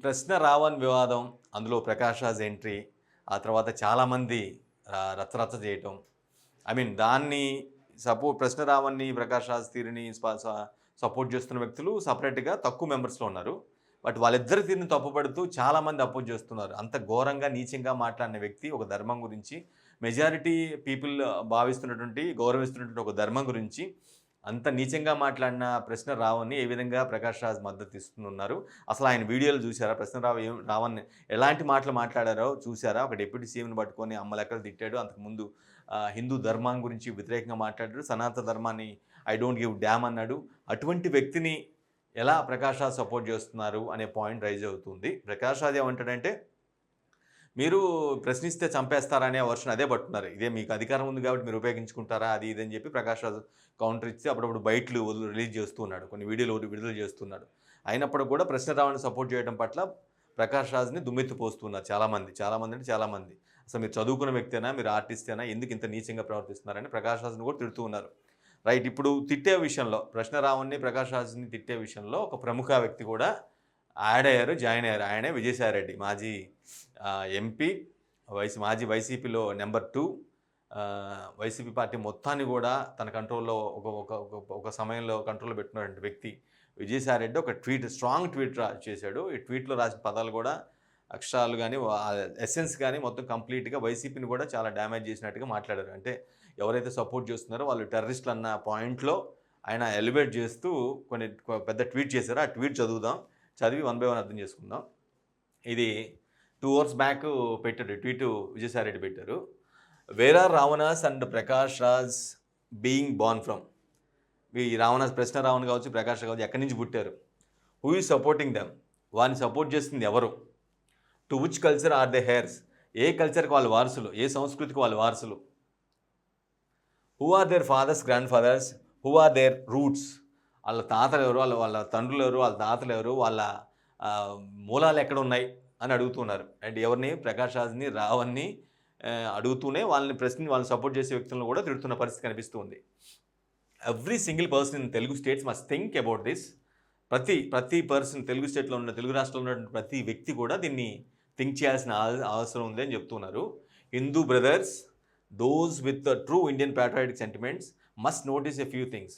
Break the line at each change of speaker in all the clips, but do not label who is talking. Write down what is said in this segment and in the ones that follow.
ప్రశ్న రావని వివాదం, అందులో ప్రకాష్ రాజ్ ఎంట్రీ, ఆ తర్వాత చాలామంది రచ్చరచ్చ చేయటం. ఐ మీన్ దాన్ని ప్రశ్న రావణ్ణి, ప్రకాష్ రాజ్ తీరుని సపోర్ట్ చేస్తున్న వ్యక్తులు సపరేట్‌గా తక్కువ మెంబర్స్‌లో ఉన్నారు. బట్ వాళ్ళిద్దరి తీరుని తప్పుపడుతూ చాలామంది అపోజ్ చేస్తున్నారు. అంత ఘోరంగా, నీచంగా మాట్లాడిన వ్యక్తి ఒక ధర్మం గురించి, మెజారిటీ పీపుల్ భావిస్తున్నటువంటి, గౌరవిస్తున్నటువంటి ఒక ధర్మం గురించి అంత నీచంగా మాట్లాడిన ప్రశ్న రావణ్ణి ఏ విధంగా ప్రకాష్ రాజ్ మద్దతు ఇస్తున్నారు. అసలు ఆయన వీడియోలు చూసారా? రావణ్ణి ఎలాంటి మాటలు మాట్లాడారో చూసారా? ఒక డిప్యూటీ సీఎంని పట్టుకొని అమ్మ లెక్కలు తిట్టాడు. అంతకుముందు హిందూ ధర్మం గురించి వ్యతిరేకంగా మాట్లాడాడు. సనాతన ధర్మాన్ని ఐ డోంట్ గివ్ డ్యామ్ అన్నాడు. అటువంటి వ్యక్తిని ఎలా ప్రకాష్ రాజ్ సపోర్ట్ చేస్తున్నారు అనే పాయింట్ రైజ్ అవుతుంది. ప్రకాష్ రాజ్ ఏమంటాడంటే, మీరు ప్రశ్నిస్తే చంపేస్తారనే వర్షన్ అదే పట్టున్నారు. ఇదే మీకు అధికారం ఉంది కాబట్టి మీరు ఉపయోగించుకుంటారా, అది ఇది అని చెప్పి ప్రకాష్ రాజ్ కౌంటర్ ఇచ్చి అప్పుడప్పుడు బయటలు రిలీజ్ చేస్తున్నాడు, కొన్ని వీడియోలు విడుదల చేస్తున్నాడు. అయినప్పుడు కూడా ప్రశ్న రావణ్ణి సపోర్ట్ చేయడం పట్ల ప్రకాష్ రాజ్ని దుమ్మెత్తి పోస్తున్నారు చాలామంది అంటే చాలామంది. అసలు మీరు చదువుకున్న వ్యక్తేనా, మీరు ఆర్టిస్టేనా, ఎందుకు ఇంత నీచంగా ప్రవర్తిస్తున్నారని ప్రకాష్ రాజ్ని కూడా తిడుతూ ఉన్నారు. రైట్. ఇప్పుడు తిట్టే విషయంలో, ప్రశ్న రావణ్ణి, ప్రకాష్ రాజ్ని తిట్టే విషయంలో ఒక ప్రముఖ వ్యక్తి కూడా జాయిన్ అయ్యారు. ఆయనే విజయసాయిరెడ్డి, మాజీ ఎంపీ, మాజీ వైసీపీలో నెంబర్ 2. వైసీపీ పార్టీ మొత్తాన్ని కూడా తన కంట్రోల్లో ఒక సమయంలో కంట్రోల్లో పెట్టుకున్నటువంటి వ్యక్తి విజయసాయిరెడ్డి ఒక స్ట్రాంగ్ ట్వీట్ చేశాడు. ఈ ట్వీట్లో రాసిన పదాలు కూడా, అక్షరాలు కానీ, ఎసెన్స్ కానీ మొత్తం కంప్లీట్గా వైసీపీని కూడా చాలా డ్యామేజ్ చేసినట్టుగా మాట్లాడారు. అంటే ఎవరైతే సపోర్ట్ చేస్తున్నారో వాళ్ళు టెర్రరిస్టులు అన్న పాయింట్లో ఆయన ఎలివేట్ చేస్తూ పెద్ద ట్వీట్ చేశారు. ఆ ట్వీట్ చదివి 1 by 1 అర్థం చేసుకుందాం. ఇది 2 hours బ్యాక్ పెట్టాడు ట్వీట్, విజయసాయిరెడ్డి పెట్టారు. Where are Ravanas and Prakash Raj being born from? ఈ రావణాస్, ప్రశ్న రావణ్ కావచ్చు, ప్రకాష్ కావచ్చు, ఎక్కడి నుంచి పుట్టారు? Who is supporting them? వారిని సపోర్ట్ చేస్తుంది ఎవరు? To which culture are they heirs? ఏ కల్చర్కి వాళ్ళు వారసులు, ఏ సంస్కృతికి వాళ్ళు వారసులు? Who are their fathers, grandfathers? Who are their roots? వాళ్ళ తాతలు ఎవరు, వాళ్ళ తండ్రులు ఎవరు, వాళ్ళ తాతలు ఎవరు, వాళ్ళ మూలాలు ఎక్కడ ఉన్నాయి అని అడుగుతున్నారు. అండ్ ఎవరిని? ప్రకాష్ రాజ్ని, రావణ్ని అడుగుతూనే వాళ్ళని సపోర్ట్ చేసే వ్యక్తులను కూడా తిడుతున్న పరిస్థితి కనిపిస్తుంది. Every single person in Telugu states must think about this. ప్రతి పర్సన్, తెలుగు స్టేట్లో ఉన్న, తెలుగు రాష్ట్రంలో ఉన్నటువంటి ప్రతి వ్యక్తి కూడా దీన్ని థింక్ చేయాల్సిన అవసరం ఉంది అని చెప్తున్నారు. Hindu brothers, those with true Indian patriotic sentiments must notice a few things.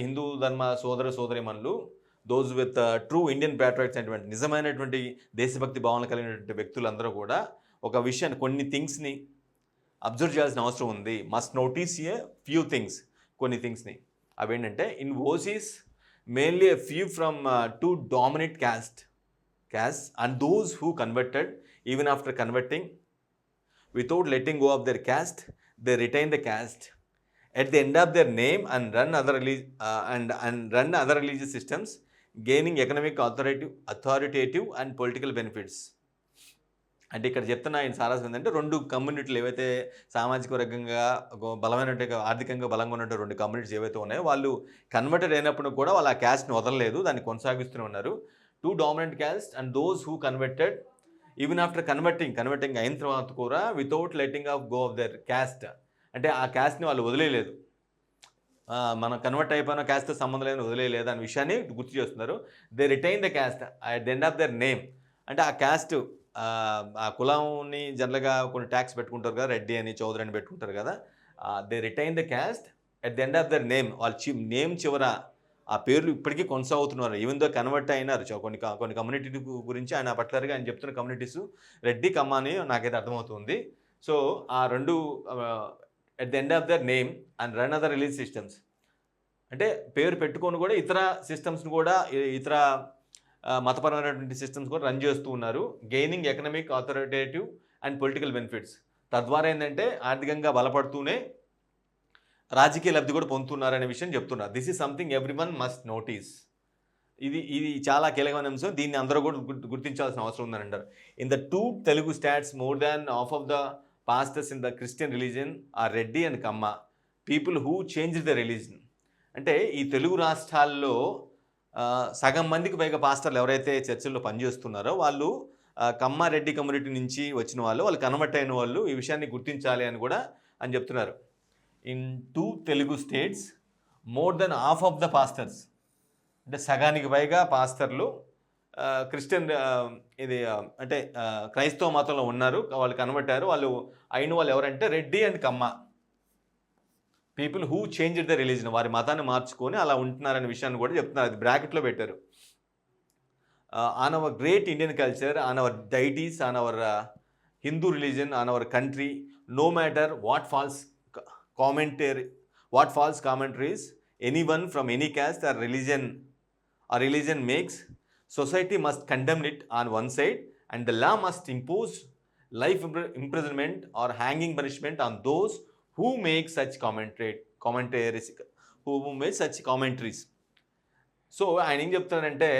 Hindu ధర్మ సోదరిమణులు, those with true Indian patriotic sentiment, నిజమైనటువంటి దేశభక్తి భావన కలిగినటువంటి వ్యక్తులందరూ కూడా ఒక విషయాన్ని, కొన్ని థింగ్స్ని అబ్జర్వ్ చేయాల్సిన అవసరం ఉంది. Must notice a few things, కొన్ని థింగ్స్ని. అవేంటంటే, in OCs mainly a few from 2 dominant castes and those who converted even after converting without letting go of their caste, they retain the caste at the end of their name and run other religious systems, gaining economic authoritative and political benefits. అంటే ఇక్కడ చెప్తున్న ఆయన సారాంశం ఏంటంటే, 2 కమ్యూనిటీలు ఏవైతే సామాజిక వర్గంగా ఆర్థికంగా బలంగా ఉన్నట్టు 2 కమ్యూనిటీస్ ఏవైతే ఉన్నాయో, వాళ్ళు కన్వర్టెడ్ అయినప్పుడు కూడా వాళ్ళు ఆ క్యాస్ట్ని వదలలేదు, దాన్ని కొనసాగిస్తూనే ఉన్నారు. 2 dominant castes and those who converted even after converting అయిన తర్వాత కూడా without letting go of their caste, అంటే ఆ క్యాస్ట్ని వాళ్ళు వదిలేయలేదు. మనం కన్వర్ట్ అయిపోయిన క్యాస్ట్తో సంబంధం లేదని వదిలేయలేదు అనే విషయాన్ని గుర్తు చేస్తున్నారు. They retain the cast at the end of their name. అంటే ఆ క్యాస్ట్, ఆ కులాన్ని జనరల్గా కొన్ని ట్యాక్స్ పెట్టుకుంటారు కదా, రెడ్డి అని, చౌదరి అని పెట్టుకుంటారు కదా. They retain the cast at the end of their name. వాళ్ళ నేమ్ చివర ఆ పేర్లు ఇప్పటికీ కొనసాగుతున్నారు. ఈవెన్ దో కన్వర్ట్ అయినారు. కొన్ని కమ్యూనిటీ గురించి ఆయన పర్టికులర్గా ఆయన చెప్తున్న కమ్యూనిటీస్ రెడ్డి, కమ్మ అని నాకైతే అర్థమవుతుంది. సో ఆ 2 at the end of their name and run other release systems, అంటే పేరు పెట్టుకొని కూడా ఇతర సిస్టమ్స్ని కూడా, ఇతర మతపరమైనటువంటి సిస్టమ్స్ కూడా రన్ చేస్తూ ఉన్నారు. Gaining economic authoritative and political benefits. తద్వారా ఏంటంటే ఆర్థికంగా బలపడుతూనే రాజకీయ లబ్ధి కూడా పొందుతున్నారనే విషయం చెప్తున్నారు. This is something everyone must notice. ఇది చాలా కీలకమైన అంశం. దీన్ని అందరూ కూడా గుర్తించాల్సిన అవసరం ఉందని అంటారు. In the 2 Telugu stats, more than half of the pastors in the Christian religion are Reddy and Kamma, people who change the religion. అంటే ఈ తెలుగు రాష్ట్రాల్లో సగం మందికి పైగా పాస్టర్లు ఎవరైతే చర్చిల్లో పనిచేస్తున్నారో వాళ్ళు కమ్మ, రెడ్డి కమ్యూనిటీ నుంచి వచ్చిన వాళ్ళు కన్వర్ట్ అయిన వాళ్ళు. ఈ విషయాన్ని గుర్తించాలి అని కూడా అని చెప్తున్నారు. In 2 Telugu states, more than half of the pastors, అంటే సగానికి పైగా పాస్టర్లు క్రిస్టియన్ ఇది అంటే క్రైస్తవ మతంలో ఉన్నారు, వాళ్ళు కన్వర్ట్ అయ్యారు. వాళ్ళు అయిన వాళ్ళు ఎవరంటే Reddy and Kamma people who change the religion, వారి మతాన్ని మార్చుకొని అలా ఉంటున్నారనే విషయాన్ని కూడా చెప్తున్నారు. అది బ్రాకెట్లో పెట్టారు. On our great Indian culture, on our deities, on our Hindu religion, on our country, no matter what false commentaries anyone from any caste or religion makes, society must condemn it on one side, and the law must impose life imprisonment or hanging punishment on those who make such commentaries. So ఆయన ఏం చెప్తాడంటే,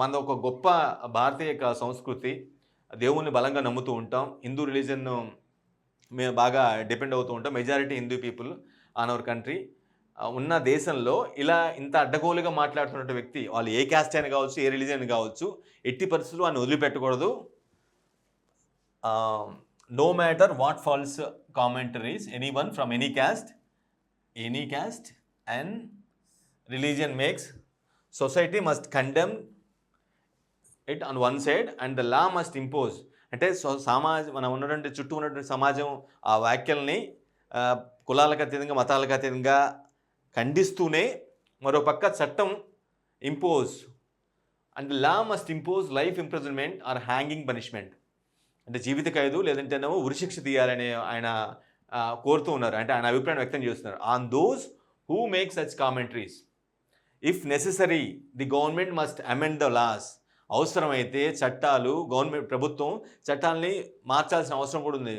మన ఒక గొప్ప భారతీయ సంస్కృతి, దేవుణ్ణి బలంగా నమ్ముతూ ఉంటాం, హిందూ రిలీజన్ మేము బాగా డిపెండ్ అవుతూ ఉంటాం, majority Hindu people on our country ఉన్న దేశంలో ఇలా ఇంత అడ్డగోలుగా మాట్లాడుతున్న వ్యక్తి, వాళ్ళు ఏ క్యాస్ట్ అయినా కావచ్చు, ఏ రిలీజన్ కావచ్చు, ఎట్టి పరిస్థితులు ఆయన వదిలిపెట్టకూడదు. No matter what false commentaries anyone from any caste and religion makes, society must condemn it on one side and the law must impose. అంటే మనం ఉన్నటువంటి చుట్టూ ఉన్నటువంటి సమాజం ఆ వ్యాఖ్యల్ని కులాలకు అతీతంగా, మతాలకు అతీతంగా ఖండిస్తూనే మరోపక్క చట్టం impose and law must impose life imprisonment are hanging punishment, అంటే జీవిత ఖైదు లేదంటేనేమో ఉరిశిక్ష తీయాలని ఆయన కోరుతూ ఉన్నారు. అంటే ఆయన అభిప్రాయం వ్యక్తం చేస్తున్నారు. On those who make such commentaries, if necessary the government must amend the laws, అవసరమైతే ప్రభుత్వం చట్టాలని మార్చాల్సిన అవసరం కూడా ఉంది,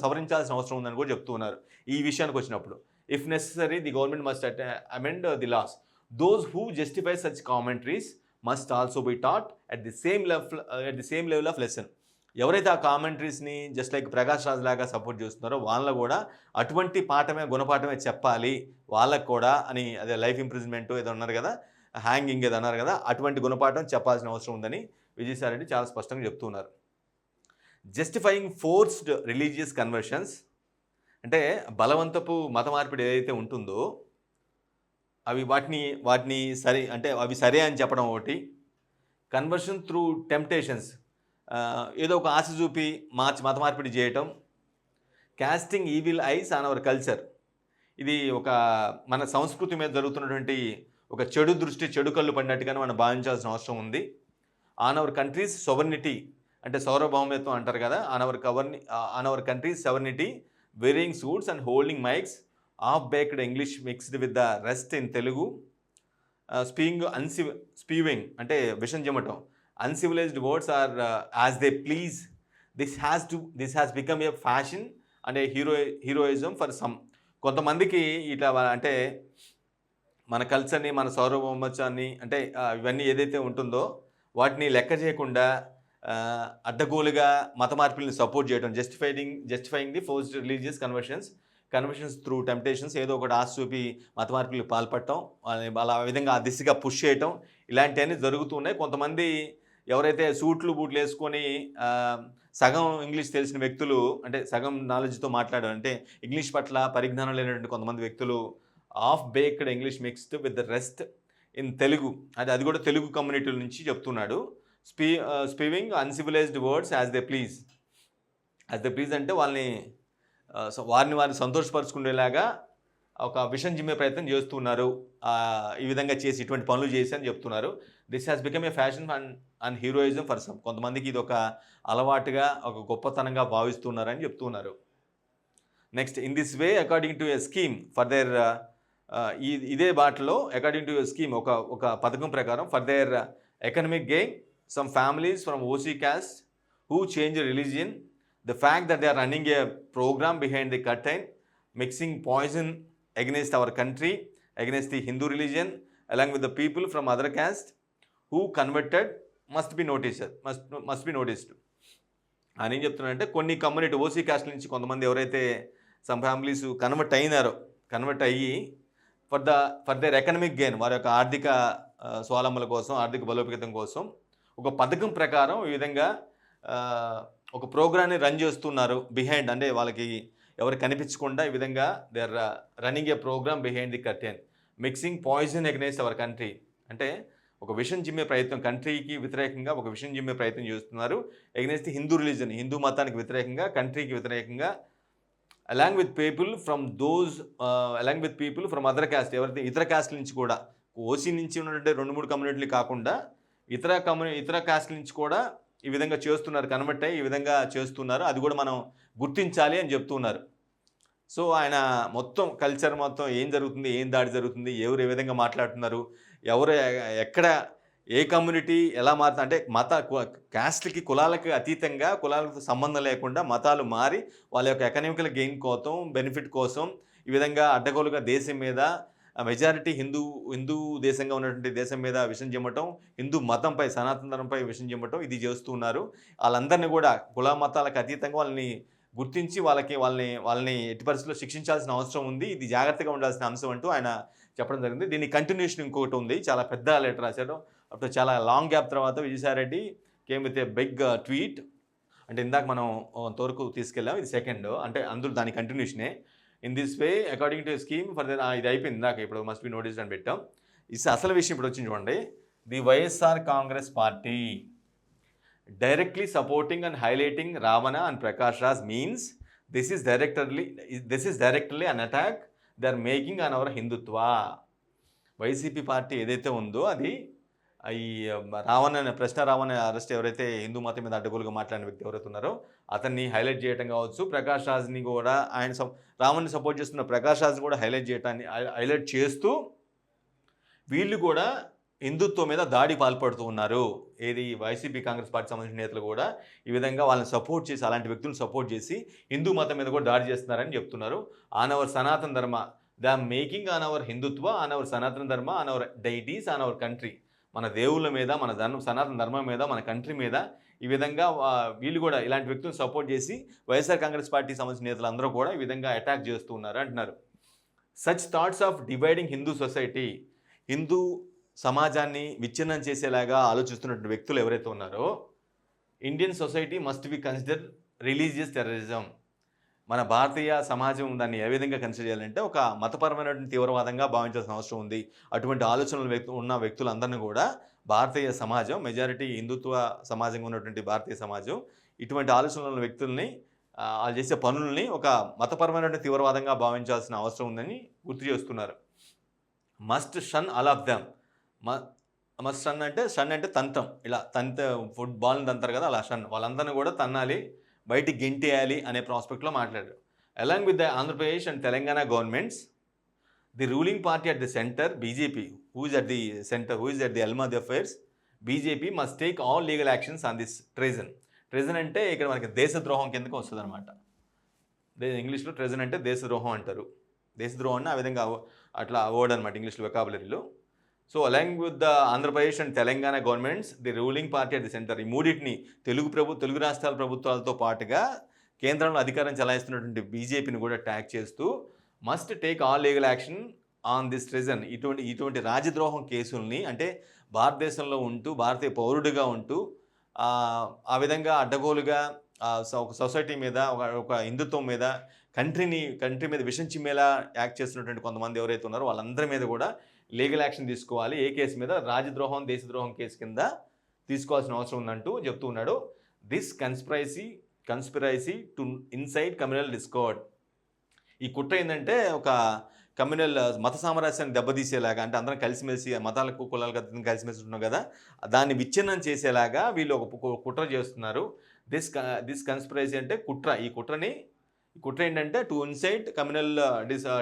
సవరించాల్సిన అవసరం ఉందని కూడా చెప్తూ ఉన్నారు. ఈ విషయానికి వచ్చినప్పుడు if necessary the government must amend the laws, those who justify such commentaries must also be taught at the same level of lesson. ఎవరైతే ఆ కామెంటరీస్ని జస్ట్ లైక్ ప్రకాష్ రాజ్ లాగా సపోర్ట్ చేస్తున్నారో వాళ్ళకు కూడా అటువంటి గుణపాఠమే చెప్పాలి వాళ్ళకు కూడా అని, అదే లైఫ్ ఇంప్రిజన్మెంట్ ఏదో అన్నారు కదా, హ్యాంగింగ్ ఏదో అన్నారు కదా, అటువంటి గుణపాఠం చెప్పాల్సిన అవసరం ఉందని విజయసాయిరెడ్డి చాలా స్పష్టంగా చెప్తున్నారు. జస్టిఫైయింగ్ ఫోర్స్డ్ రిలీజియస్ కన్వర్షన్స్, అంటే బలవంతపు మత మార్పిడి ఏదైతే ఉంటుందో అవి వాటిని సరే అంటే అవి సరే అని చెప్పడం ఒకటి, కన్వర్షన్ త్రూ టెంప్టేషన్స్, ఏదో ఒక ఆశ చూపి మత మార్పిడి చేయటం, casting evil eyes on our culture, ఇది ఒక మన సంస్కృతి మీద జరుగుతున్నటువంటి ఒక చెడు దృష్టి, చెడు కళ్ళు పడినట్టుగానే మనం భావించాల్సిన అవసరం ఉంది. ఆన్ అవర్ కంట్రీస్ సోవర్నిటీ, అంటే సార్వభౌమత్వం అంటారు కదా, on our country's sovereignty, wearing suits and holding mics, half baked English mixed with the rest in Telugu, spewing అంటే విషం చెమటం, uncivilised words or as they please, this has become a fashion and a heroism for some. కొంతమందికి ఇట్లా అంటే మన కల్చర్ని, మన సార్వభౌమత్వాన్ని, అంటే ఇవన్నీ ఏదైతే ఉంటుందో వాటిని లెక్క చేయకుండా అడ్డగోలుగా మత మార్పుల్ని సపోర్ట్ చేయడం, justifying the forced religious conversions through temptations, ఏదో ఒకటి ఆశ చూపి మత మార్పులకు పాల్పడటం, అలా విధంగా ఆ దిశగా పుష్ చేయటం, ఇలాంటివన్నీ జరుగుతున్నాయి. కొంతమంది ఎవరైతే సూట్లు బూట్లు వేసుకొని సగం ఇంగ్లీష్ తెలిసిన వ్యక్తులు, అంటే సగం నాలెడ్జ్తో మాట్లాడారు, అంటే ఇంగ్లీష్ పట్ల పరిజ్ఞానం లేనటువంటి కొంతమంది వ్యక్తులు half baked English mixed with the rest in Telugu, అది కూడా తెలుగు కమ్యూనిటీల నుంచి చెప్తున్నాడు. Spewing uncivilised words as they please అంటే వారిని సంతోషపరుచుకునేలాగా ఒక విషం జిమ్మే ప్రయత్నం చేస్తున్నారు, ఈ విధంగా చేసి ఇటువంటి పనులు చేసి అని చెప్తున్నారు. This has become a fashion and heroism for some, కొంతమందికి ఇది ఒక అలవాటుగా, ఒక గొప్పతనంగా భావిస్తున్నారని చెప్తున్నారు. Next, in this way according to a scheme for their, ఇదే బాటలో అకార్డింగ్ టు ఏ స్కీమ్, ఒక పథకం ప్రకారం for their economic gain, some families from OC caste who change religion, the fact that they are running a programme behind the curtain, mixing poison against our country, against the Hindu religion, along with the people from other caste who converted must be noticed. అని ఏం చెప్తున్నారంటే, కొన్ని community OC caste నుంచి కొంతమంది ఎవరైతే some families convert అయ్యి for their economic gain, వారి యొక్క ఆర్థిక స్వావలంబన కోసం, ఆర్థిక బలోపేతం కోసం ఒక పథకం ప్రకారం ఈ విధంగా ఒక ప్రోగ్రామ్ని రన్ చేస్తున్నారు. బిహైండ్ అంటే వాళ్ళకి ఎవరు కనిపించకుండా ఈ విధంగా they are running a programme behind the curtain, mixing poison against our country, అంటే ఒక విషయం జిమ్మే ప్రయత్నం, కంట్రీకి వ్యతిరేకంగా ఒక విషయం జిమ్మే ప్రయత్నం చేస్తున్నారు. ఎగనెస్ట్ హిందూ రిలీజన్, హిందూ మతానికి వ్యతిరేకంగా, కంట్రీకి వ్యతిరేకంగా, along with people from other caste, ఎవరైతే ఇతర క్యాస్ట్ల నుంచి కూడా, ఓసీ నుంచి ఉన్నటువంటి 2-3 కమ్యూనిటీలు కాకుండా ఇతర క్యాస్ట్ల నుంచి కూడా ఈ విధంగా చేస్తున్నారు, కన్వర్ట్ అయ్యి ఈ విధంగా చేస్తున్నారు, అది కూడా మనం గుర్తించాలి అని చెప్తున్నారు. సో ఆయన మొత్తం కల్చర్ మొత్తం ఏం జరుగుతుంది, ఏం దాడి జరుగుతుంది, ఎవరు ఏ విధంగా మాట్లాడుతున్నారు, ఎవరు ఎక్కడ ఏ కమ్యూనిటీ ఎలా మారుతుంది అంటే క్యాస్ట్లకి, కులాలకి అతీతంగా, కులాలతో సంబంధం లేకుండా మతాలు మారి వాళ్ళ యొక్క ఎకనామికల్ గెయిన్ కోసం, బెనిఫిట్ కోసం ఈ విధంగా అడ్డగోలుగా దేశం మీద, మెజారిటీ హిందూ దేశంగా ఉన్నటువంటి దేశం మీద విషం చిమ్మటం, హిందూ మతంపై, సనాతన ధర్మంపై విషం చిమ్మటం ఇది చేస్తున్నారు. వాళ్ళందరినీ కూడా కుల మతాలకు అతీతంగా వాళ్ళని గుర్తించి వాళ్ళని ఎట్టి పరిస్థితుల్లో శిక్షించాల్సిన అవసరం ఉంది, ఇది జాగ్రత్తగా ఉండాల్సిన అంశం అంటూ ఆయన చెప్పడం జరిగింది. దీని కంటిన్యూషన్ ఇంకొకటి ఉంది, చాలా పెద్ద లెటర్ రాశాడు. అప్పుడు చాలా లాంగ్ గ్యాప్ తర్వాత Vijayasai Reddy came with a big tweet. అంటే ఇందాక మనం అంతవరకు తీసుకెళ్ళాం, ఇది సెకండ్, అంటే అందులో దాని కంటిన్యూషనే. In this way according to scheme for ఇది అయిపోయింది ఇందాక, ఇప్పుడు మస్ట్ బి నోటీస్డ్ అని పెట్టాం. ఇది అసలు విషయం ఇప్పుడు వచ్చింది చూడండి. The YSR Congress party directly supporting and highlighting Ravana and Prakash Raj means this is directly an attack they are making on our Hindutva. YCP party ఏదైతే ఉందో అది ఈ ప్రశ్న రావణ అరెస్ట్ ఎవరైతే హిందూ మతం మీద అడ్డగోలుగా మాట్లాడిన వ్యక్తి ఎవరైతే ఉన్నారో అతన్ని హైలైట్ చేయడం కావచ్చు, ప్రకాష్ రాజ్ని కూడా రావణ్ని సపోర్ట్ చేస్తున్న ప్రకాష్ రాజ్ని కూడా హైలైట్ చేస్తూ వీళ్ళు కూడా హిందుత్వం మీద దాడి పాల్పడుతూ ఉన్నారు. ఏది వైసీపీ కాంగ్రెస్ పార్టీ సంబంధించిన నేతలు కూడా ఈ విధంగా వాళ్ళని సపోర్ట్ చేసి, అలాంటి వ్యక్తులను సపోర్ట్ చేసి హిందూ మతం మీద కూడా దాడి చేస్తున్నారని చెప్తున్నారు. ఆన్ అవర్ సనాతన ధర్మ, the making on hour Hindutva, on hour సనాతన ధర్మ, on our deities, on our country, మన దేవుళ్ళ మీద, మన సనాతన ధర్మం మీద, మన కంట్రీ మీద ఈ విధంగా వీళ్ళు కూడా ఇలాంటి వ్యక్తులను సపోర్ట్ చేసి వైఎస్ఆర్ కాంగ్రెస్ పార్టీ సంబంధించిన నేతలు అందరూ కూడా ఈ విధంగా అటాక్ చేస్తూ ఉన్నారు అంటున్నారు. Such thoughts of dividing Hindu society, Hindu సమాజాన్ని విచ్ఛిన్నం చేసేలాగా ఆలోచిస్తున్నటువంటి వ్యక్తులు ఎవరైతే ఉన్నారో, Indian society must be consider religious terrorism. మన భారతీయ సమాజం దాన్ని ఏ విధంగా కన్సిడర్ చేయాలంటే ఒక మతపరమైనటువంటి తీవ్రవాదంగా భావించాల్సిన అవసరం ఉంది. అటువంటి ఆలోచనలు ఉన్న వ్యక్తులందరినీ కూడా భారతీయ సమాజం, మెజారిటీ హిందుత్వ సమాజంగా ఉన్నటువంటి భారతీయ సమాజం ఇటువంటి ఆలోచనలు ఉన్న వ్యక్తుల్ని, వాళ్ళు చేసే పనుల్ని ఒక మతపరమైనటువంటి తీవ్రవాదంగా భావించాల్సిన అవసరం ఉందని గుర్తు చేస్తున్నారు. Must shun all of them. Must shun అంటే తంతం, ఇలా ఫుట్బాల్ని తంతారు కదా, అలా షన్, వాళ్ళందరినీ కూడా తన్నాలి, బయటికి గెంటేయాలి అనే ప్రాస్పెక్ట్లో మాట్లాడారు. Along with the Andhra Pradesh and Telangana governments, the ruling party at the centre, BJP, who is at the centre, who is at the helm of the affairs, BJP must take all legal actions on this treason. Treason అంటే ఇక్కడ మనకి దేశద్రోహం కిందకు వస్తుంది అనమాట. ఇంగ్లీష్లో ట్రెజన్ అంటే దేశద్రోహం అంటారు. దేశద్రోహం ఆ విధంగా అట్లా వర్డ్ అనమాట ఇంగ్లీష్లో వెకాబులరీలో. So along with the Andhra Pradesh and Telangana governments, the ruling party at the centre, ఈ మూడింటిని తెలుగు రాష్ట్రాల ప్రభుత్వాలతో పాటుగా కేంద్రంలో అధికారం చెలాయిస్తున్నటువంటి బీజేపీని కూడా ట్యాగ్ చేస్తూ must take all legal action on this treason. ఇటువంటి రాజద్రోహం కేసుల్ని, అంటే భారతదేశంలో ఉంటూ, భారతీయ పౌరుడిగా ఉంటూ ఆ విధంగా అడ్డగోలుగా ఒక సొసైటీ మీద, ఒక హిందుత్వం మీద, కంట్రీ మీద విషం చిమ్మేలా యాక్ట్ చేస్తున్నటువంటి కొంతమంది ఎవరైతే ఉన్నారో వాళ్ళందరి మీద కూడా లీగల్ యాక్షన్ తీసుకోవాలి. ఏ కేసు మీద? రాజద్రోహం, దేశద్రోహం కేసు కింద తీసుకోవాల్సిన అవసరం ఉందంటూ చెప్తూ ఉన్నాడు. This conspiracy to inside communal discard. ఈ కుట్ర ఏంటంటే ఒక కమ్యూనల్ మత సామరస్యాన్ని దెబ్బతీసేలాగా, అంటే అందరం కలిసిమెలిసి, మతాలకు కులాలకు కలిసిమెలిసి ఉన్నాం కదా, దాన్ని విచ్ఛిన్నం చేసేలాగా వీళ్ళు ఒక కుట్ర చేస్తున్నారు. దిస్ కన్స్పిరసీ అంటే కుట్ర. ఈ కుట్ర ఏంటంటే to inside communal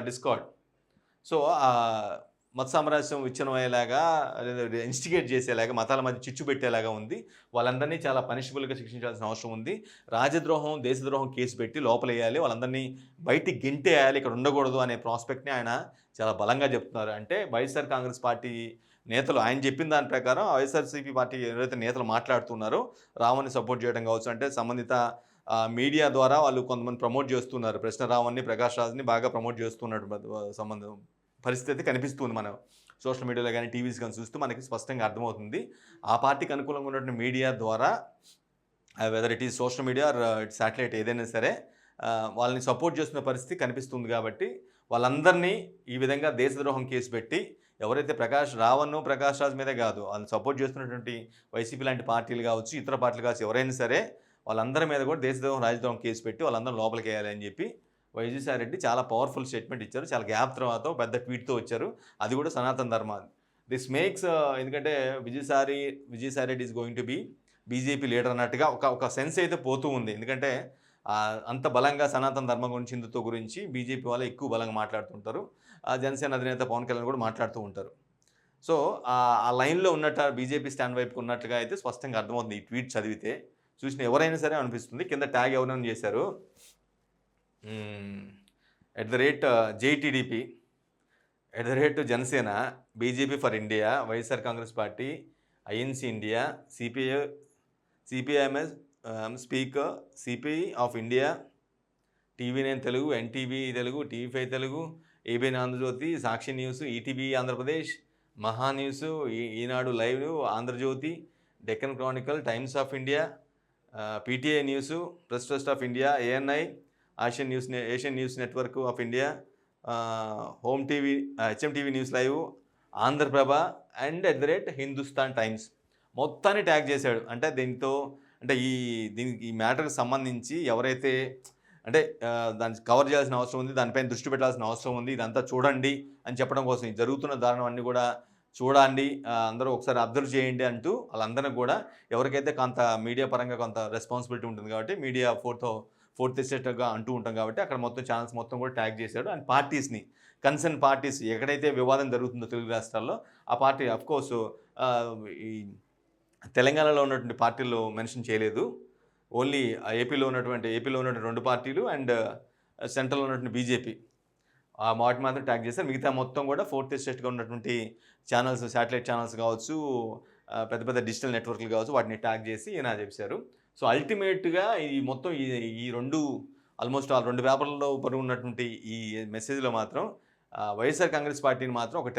discard. So మత సామ్రాజ్యం విచ్ఛిన్నం అయ్యేలాగా, ఇన్స్టిగేట్ చేసేలాగా, మతాల మధ్య చిచ్చు పెట్టేలాగా ఉంది. వాళ్ళందరినీ చాలా పనిషబుల్గా శిక్షించాల్సిన అవసరం ఉంది. రాజద్రోహం, దేశద్రోహం కేసు పెట్టి లోపలేయాలి, వాళ్ళందరినీ బయటికి గెంటేయాలి, ఇక్కడ ఉండకూడదు అనే ప్రాస్పెక్ట్ని ఆయన చాలా బలంగా చెప్తున్నారు. అంటే వైఎస్ఆర్ కాంగ్రెస్ పార్టీ నేతలు ఆయన చెప్పిన దాని ప్రకారం వైఎస్ఆర్సీపీ పార్టీ ఎవరైతే నేతలు మాట్లాడుతున్నారో రావణ్ని సపోర్ట్ చేయడం కావచ్చు, అంటే సంబంధిత మీడియా ద్వారా వాళ్ళు కొంతమంది ప్రమోట్ చేస్తున్నారు. ప్రశ్న రావణ్ని, ప్రకాష్ రాజ్ని బాగా ప్రమోట్ చేస్తున్నట్టు పరిస్థితి కనిపిస్తుంది. మనం సోషల్ మీడియాలో కానీ టీవీస్ కానీ చూస్తూ మనకి స్పష్టంగా అర్థమవుతుంది. ఆ పార్టీకి అనుకూలంగా ఉన్నటువంటి మీడియా ద్వారా, whether it is social media or satellite ఏదైనా సరే, వాళ్ళని సపోర్ట్ చేస్తున్న పరిస్థితి కనిపిస్తుంది. కాబట్టి వాళ్ళందరినీ ఈ విధంగా దేశద్రోహం కేసు పెట్టి ఎవరైతే ప్రకాష్ రాజ్ మీదే కాదు, వాళ్ళు సపోర్ట్ చేస్తున్నటువంటి వైసీపీ లాంటి పార్టీలు కావచ్చు, ఇతర పార్టీలు కావచ్చు, ఎవరైనా సరే వాళ్ళందరి మీద కూడా దేశద్రోహం రాజద్రోహం కేసు పెట్టి వాళ్ళందరూ లోపలికి వేయాలి అని చెప్పి విజయసాయి రెడ్డి చాలా పవర్ఫుల్ స్టేట్మెంట్ ఇచ్చారు. చాలా గ్యాప్ తర్వాత పెద్ద ట్వీట్తో వచ్చారు. అది కూడా సనాతన ధర్మ. దిస్ మేక్స్ ఎందుకంటే Vijayasai Reddy is going to be BJP leader అన్నట్టుగా ఒక సెన్స్ అయితే పోతూ ఉంది. ఎందుకంటే అంత బలంగా సనాతన ధర్మం గురించి, హిందుత్వం గురించి బీజేపీ వాళ్ళు ఎక్కువ బలంగా మాట్లాడుతుంటారు. జనసేన అధినేత పవన్ కళ్యాణ్ కూడా మాట్లాడుతూ ఉంటారు. సో ఆ లైన్లో ఉన్నట్టు బీజేపీ స్టాండ్ వైపుకి ఉన్నట్టుగా అయితే స్పష్టంగా అర్థమవుతుంది ఈ ట్వీట్ చదివితే. చూసిన ఎవరైనా సరే అనిపిస్తుంది. కింద ట్యాగ్ ఎవరైనా చేశారు, @JTDP, @Janasena, BJP for India, YSR Congress party, INC India, CPIMS speaker, CPI of India, TV9 Telugu, NTV Telugu, TV5 Telugu, ABN Andhra Jyothi, Sakshi news, ETV Andhra Pradesh, మహా news, Eenadu live, Andhra Jyothi, Deccan Chronicle, times of India, PTI news, press trust of India, ANI, Asian news network of India, home TV, HMTV news live, Andhraprabha and Hindustan times మొత్తాన్ని tag చేశాడు. అంటే దీనికి ఈ మ్యాటర్కి సంబంధించి ఎవరైతే అంటే దాన్ని కవర్ చేయాల్సిన అవసరం ఉంది, దానిపైన దృష్టి పెట్టాల్సిన అవసరం ఉంది, ఇదంతా చూడండి అని చెప్పడం కోసం, ఈ జరుగుతున్న దారుణం అన్నీ కూడా చూడండి, అందరూ ఒకసారి అబ్జర్వ్ చేయండి అంటూ వాళ్ళందరినీ కూడా ఎవరికైతే కొంత మీడియా పరంగా కొంత రెస్పాన్సిబిలిటీ ఉంటుంది కాబట్టి మీడియా ఫోర్త్ ఎస్టేట్గా అంటూ ఉంటాం కాబట్టి అక్కడ మొత్తం ఛానల్స్ మొత్తం కూడా ట్యాగ్ చేశాడు. అండ్ పార్టీస్ని, కన్సర్న్ పార్టీస్ ఎక్కడైతే వివాదం జరుగుతుందో తెలుగు రాష్ట్రాల్లో ఆ పార్టీ అఫ్కోర్స్ ఈ తెలంగాణలో ఉన్నటువంటి పార్టీలు మెన్షన్ చేయలేదు. ఓన్లీ ఏపీలో ఉన్నటువంటి 2 పార్టీలు అండ్ సెంట్రల్లో ఉన్నటువంటి బీజేపీ వాటి మాత్రం ట్యాగ్ చేశారు. మిగతా మొత్తం కూడా ఫోర్త్ ఎస్టేట్గా ఉన్నటువంటి ఛానల్స్, శాటిలైట్ ఛానల్స్ కావచ్చు, పెద్ద పెద్ద డిజిటల్ నెట్వర్క్లు కావచ్చు, వాటిని ట్యాగ్ చేసి ఈయన చెప్పారు. సో అల్టిమేట్గా ఈ మొత్తం ఈ ఆల్మోస్ట్ 2 పేపర్లలో పడి ఉన్నటువంటి ఈ మెసేజ్లో మాత్రం వైఎస్ఆర్ కాంగ్రెస్ పార్టీని మాత్రం ఒక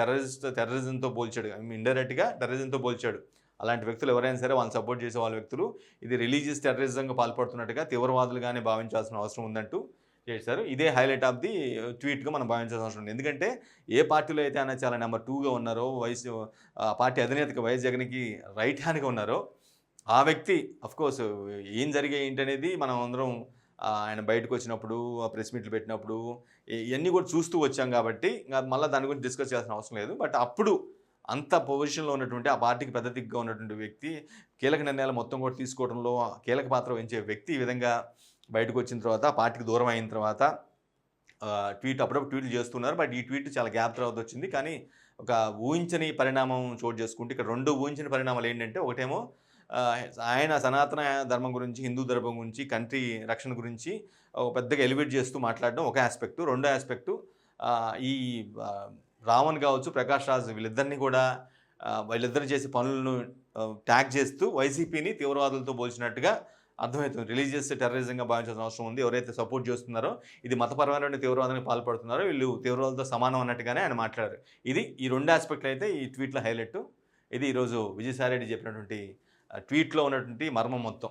టెర్రరిజంతో పోల్చాడు, ఇండైరెక్ట్గా టెర్రరిజంతో పోల్చాడు. అలాంటి వ్యక్తులు ఎవరైనా సరే వాళ్ళని సపోర్ట్ చేసే వాళ్ళ వ్యక్తులు ఇది రిలీజియస్ టెర్రరిజంగా పాల్పడుతున్నట్టుగా తీవ్రవాదులుగానే భావించాల్సిన అవసరం ఉందంటూ చేశారు. ఇదే హైలైట్ ఆఫ్ ది ట్వీట్గా మనం భావించాల్సిన అవసరం ఉంది. ఎందుకంటే ఏ పార్టీలో అయితే ఆయన చాలా నెంబర్ 2గా ఉన్నారో, పార్టీ అధినేతకి వైఎస్ జగన్కి రైట్ హ్యాండ్గా ఉన్నారో ఆ వ్యక్తి అఫ్కోర్స్ ఏం జరిగే ఏంటనేది మనం అందరం ఆయన బయటకు వచ్చినప్పుడు, ప్రెస్ మీట్లు పెట్టినప్పుడు ఇవన్నీ కూడా చూస్తూ వచ్చాం కాబట్టి మళ్ళీ దాని గురించి డిస్కస్ చేయాల్సిన అవసరం లేదు. బట్ అప్పుడు అంత పొజిషన్లో ఉన్నటువంటి ఆ పార్టీకి పెద్ద దిగ్గా ఉన్నటువంటి వ్యక్తి, కీలక నిర్ణయాలు మొత్తం కూడా తీసుకోవడంలో కీలక పాత్ర వహించే వ్యక్తి ఈ విధంగా బయటకు వచ్చిన తర్వాత, పార్టీకి దూరం అయిన తర్వాత అప్పుడప్పుడు ట్వీట్లు చేస్తున్నారు. బట్ ఈ ట్వీట్ చాలా గ్యాప్ తర్వాత వచ్చింది. కానీ ఒక ఊహించని పరిణామం చోటు చేసుకుంటే ఇక్కడ 2 ఊహించని పరిణామాలు ఏంటంటే, ఒకటేమో ఆయన సనాతన ధర్మం గురించి, హిందూ ధర్మం గురించి, కంట్రీ రక్షణ గురించి పెద్దగా ఎలివేట్ చేస్తూ మాట్లాడడం ఒక ఆస్పెక్టు. రెండో ఆస్పెక్టు ఈ రావణ్ కావచ్చు, ప్రకాష్ రాజ్ వీళ్ళిద్దరు చేసే పనులను ట్యాగ్ చేస్తూ వైసీపీని తీవ్రవాదులతో పోల్చినట్టుగా అర్థమవుతుంది. రిలీజియస్ టెర్రరిజంగా భావించాల్సిన అవసరం ఉంది. ఎవరైతే సపోర్ట్ చేస్తున్నారో, ఇది మతపరమైన తీవ్రవాదానికి పాల్పడుతున్నారో వీళ్ళు తీవ్రవాదులతో సమానం అన్నట్టుగానే ఆయన మాట్లాడారు. ఈ 2 ఆస్పెక్ట్లు అయితే ఈ ట్వీట్లో హైలైట్. ఇది ఈరోజు విజయసాయి రెడ్డి చెప్పినటువంటి ట్వీట్లో ఉన్నటువంటి మర్మం మొత్తం.